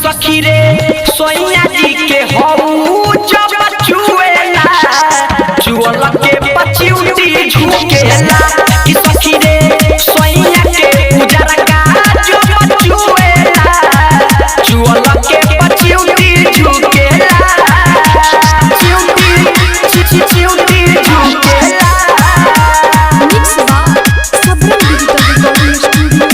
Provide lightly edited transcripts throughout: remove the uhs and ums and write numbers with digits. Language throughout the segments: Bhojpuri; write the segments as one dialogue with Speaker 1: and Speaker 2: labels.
Speaker 1: सखी रे सोइया जी के हऊ जब चुएला चुअल के पचिउटी झुकेला कि सखी रे सोइया के उजरा का जब चुएला चुअल के पचिउटी झुकेला चिउटी चिउटी झुकेला
Speaker 2: मिक्स बा सबरन डिजिटल रिकॉर्डिंग स्टूडियो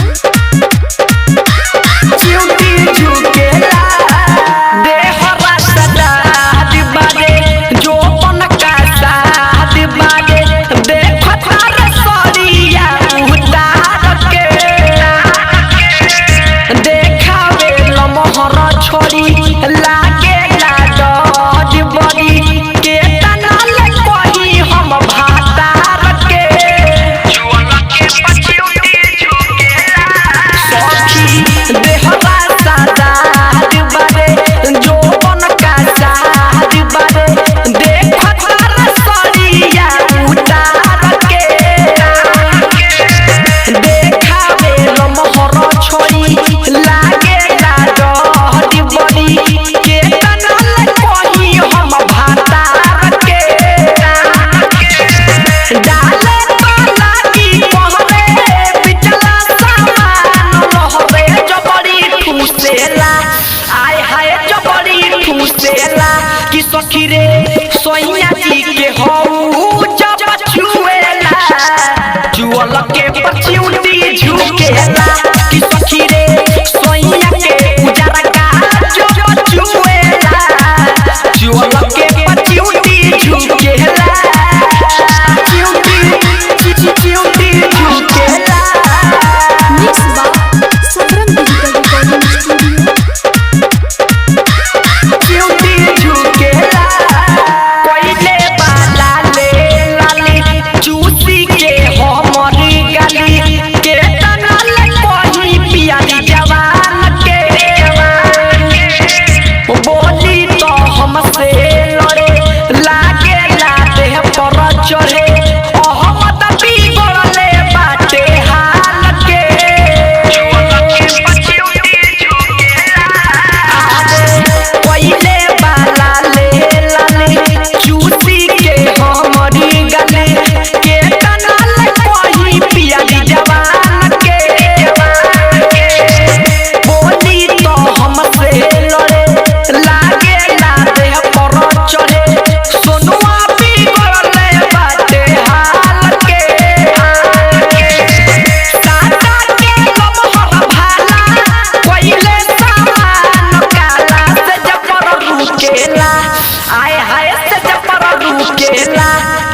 Speaker 1: कि सखी रे सोइया जी के हऊ जब चुएला चुअल के पचिउटी झुकेला कि सखी रे सोइया के उजरा का जब चुएला चुअल के पचिउटी झुकेला चिउटी झुकेला
Speaker 2: मिक्स बा सबरन डिजिटल रिकॉर्डिंग स्टूडियो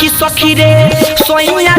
Speaker 1: कि सखी रे सोइया